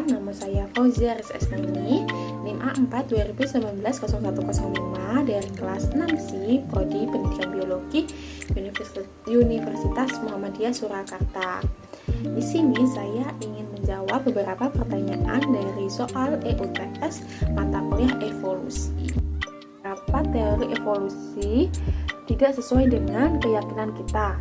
perkenalkan, nama saya Fauzia Rizky Esnaini, NIM A4 2019-0105 dari kelas 6C, Prodi Pendidikan Biologi, Universitas Muhammadiyah Surakarta. Di sini saya ingin menjawab beberapa pertanyaan dari soal EUTS mata kuliah evolusi. Beberapa teori evolusi tidak sesuai dengan keyakinan kita.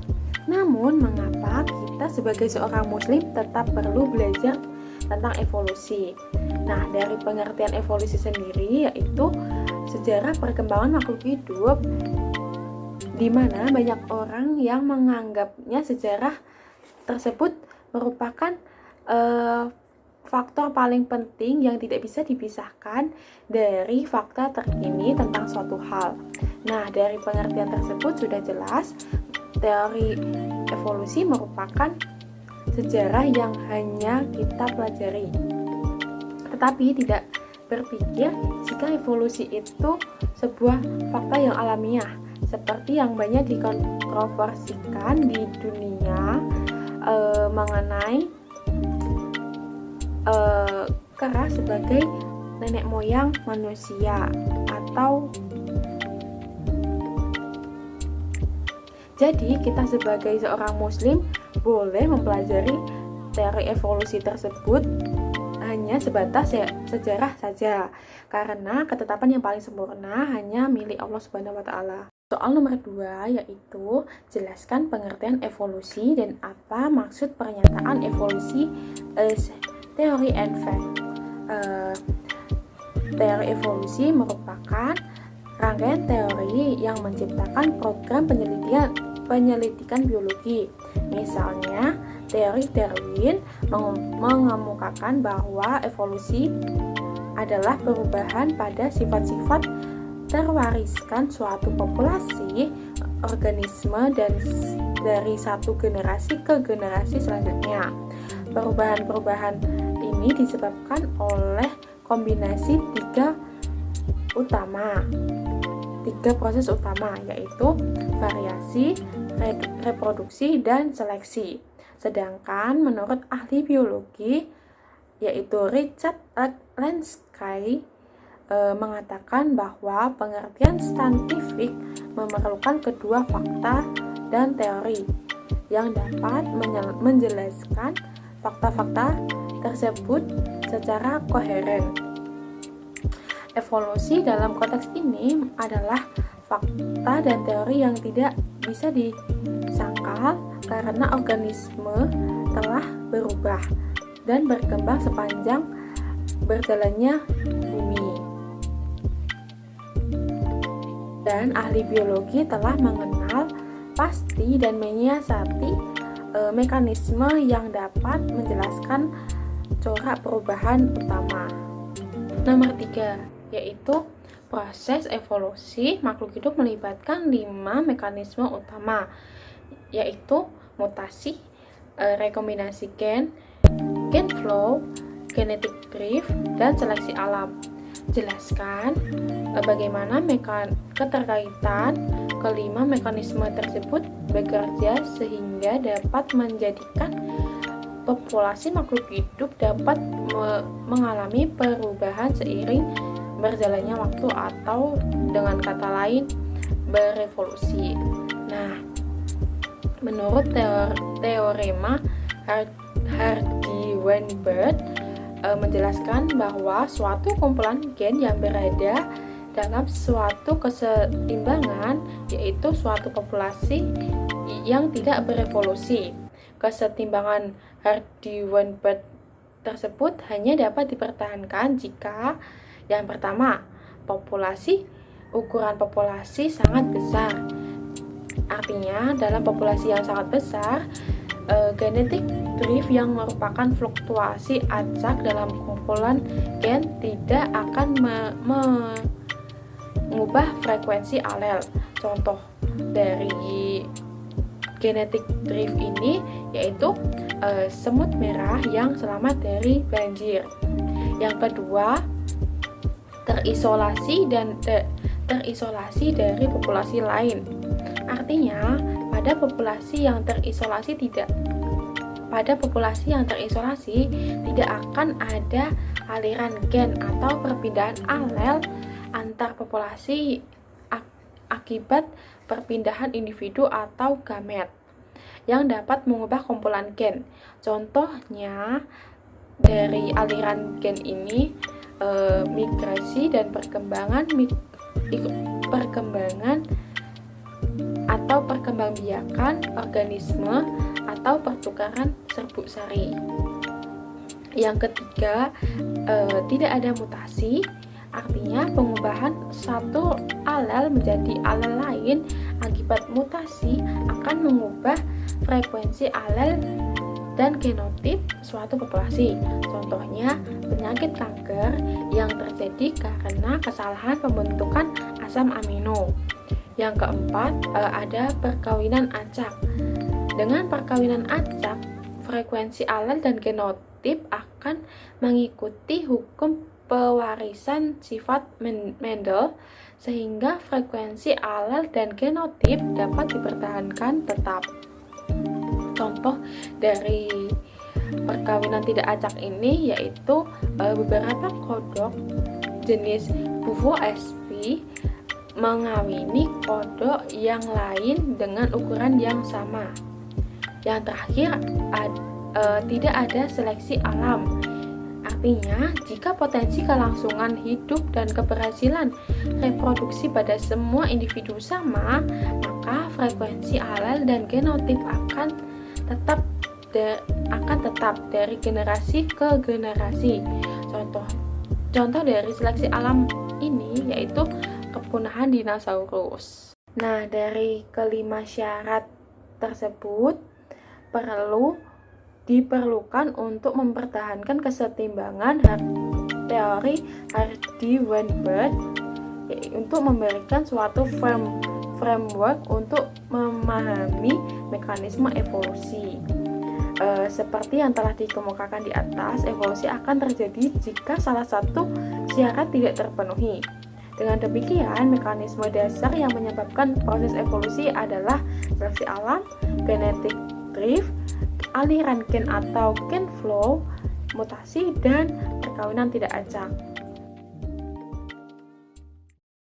Namun, mengapa kita sebagai seorang muslim tetap perlu belajar tentang evolusi? Nah, dari pengertian evolusi sendiri yaitu sejarah perkembangan makhluk hidup, di mana banyak orang yang menganggapnya sejarah tersebut merupakan faktor paling penting yang tidak bisa dipisahkan dari fakta terkini tentang suatu hal. Nah, dari pengertian tersebut sudah jelas teori evolusi merupakan sejarah yang hanya kita pelajari, tetapi tidak berpikir jika evolusi itu sebuah fakta yang alamiah, seperti yang banyak dikontroversikan di dunia mengenai kera sebagai nenek moyang manusia atau jadi kita sebagai seorang muslim boleh mempelajari teori evolusi tersebut hanya sebatas sejarah saja, karena ketetapan yang paling sempurna hanya milik Allah Subhanahu wa taala. Soal nomor 2 yaitu jelaskan pengertian evolusi dan apa maksud pernyataan evolusi teori and fact. Teori evolusi merupakan rangkaian teori yang menciptakan program penyelidikan biologi. Misalnya, teori Darwin mengemukakan bahwa evolusi adalah perubahan pada sifat-sifat terwariskan suatu populasi organisme dan dari satu generasi ke generasi selanjutnya. Perubahan-perubahan ini disebabkan oleh kombinasi tiga proses utama, yaitu variasi, reproduksi, dan seleksi. Sedangkan menurut ahli biologi yaitu Richard Lenski mengatakan bahwa pengertian saintifik memerlukan kedua fakta dan teori yang dapat menjelaskan fakta-fakta tersebut secara koheren. Evolusi dalam konteks ini adalah fakta dan teori yang tidak bisa disangkal karena organisme telah berubah dan berkembang sepanjang berjalannya bumi. Dan ahli biologi telah mengenal pasti dan menyiasati mekanisme yang dapat menjelaskan corak perubahan utama. Nomor 3 yaitu proses evolusi makhluk hidup melibatkan 5 mekanisme utama, yaitu mutasi, rekombinasi gen flow, genetic drift, dan seleksi alam. Jelaskan bagaimana keterkaitan kelima mekanisme tersebut bekerja sehingga dapat menjadikan populasi makhluk hidup dapat mengalami perubahan seiring berjalannya waktu atau dengan kata lain berevolusi. Nah, menurut teorema Hardy-Weinberg menjelaskan bahwa suatu kumpulan gen yang berada dalam suatu keseimbangan yaitu suatu populasi yang tidak berevolusi. Kesetimbangan Hardy-Weinberg tersebut hanya dapat dipertahankan jika yang pertama, ukuran populasi sangat besar. Artinya, dalam populasi yang sangat besar, genetic drift yang merupakan fluktuasi acak dalam kumpulan gen tidak akan mengubah frekuensi alel. Contoh dari genetic drift ini yaitu semut merah yang selamat dari banjir. Yang kedua, terisolasi dari populasi lain. Artinya, pada populasi yang terisolasi tidak pada populasi yang terisolasi tidak akan ada aliran gen atau perpindahan alel antar populasi akibat perpindahan individu atau gamet yang dapat mengubah kumpulan gen. Contohnya dari aliran gen ini migrasi dan perkembangan atau perkembangbiakan organisme atau pertukaran serbuk sari. Yang ketiga, tidak ada mutasi, artinya pengubahan satu alel menjadi alel lain akibat mutasi akan mengubah frekuensi alel dan genotip suatu populasi. Contohnya, penyakit kanker yang terjadi karena kesalahan pembentukan asam amino. Yang keempat, ada perkawinan acak. Dengan perkawinan acak, frekuensi alel dan genotip akan mengikuti hukum pewarisan sifat Mendel, sehingga frekuensi alel dan genotip dapat dipertahankan tetap. Contoh dari perkawinan tidak acak ini yaitu beberapa kodok jenis Bufo sp mengawini kodok yang lain dengan ukuran yang sama. Yang terakhir, tidak ada seleksi alam. Artinya, jika potensi kelangsungan hidup dan keberhasilan reproduksi pada semua individu sama, maka frekuensi alel dan genotip akan tetap dari generasi ke generasi. Contoh dari seleksi alam ini yaitu kepunahan dinosaurus. Nah, dari kelima syarat tersebut diperlukan untuk mempertahankan kesetimbangan teori Hardy-Weinberg untuk memberikan suatu framework untuk memahami mekanisme evolusi. Seperti yang telah dikemukakan di atas, evolusi akan terjadi jika salah satu syarat tidak terpenuhi. Dengan demikian, mekanisme dasar yang menyebabkan proses evolusi adalah seleksi alam, genetic drift, aliran gen atau gen flow, mutasi, dan perkawinan tidak acak.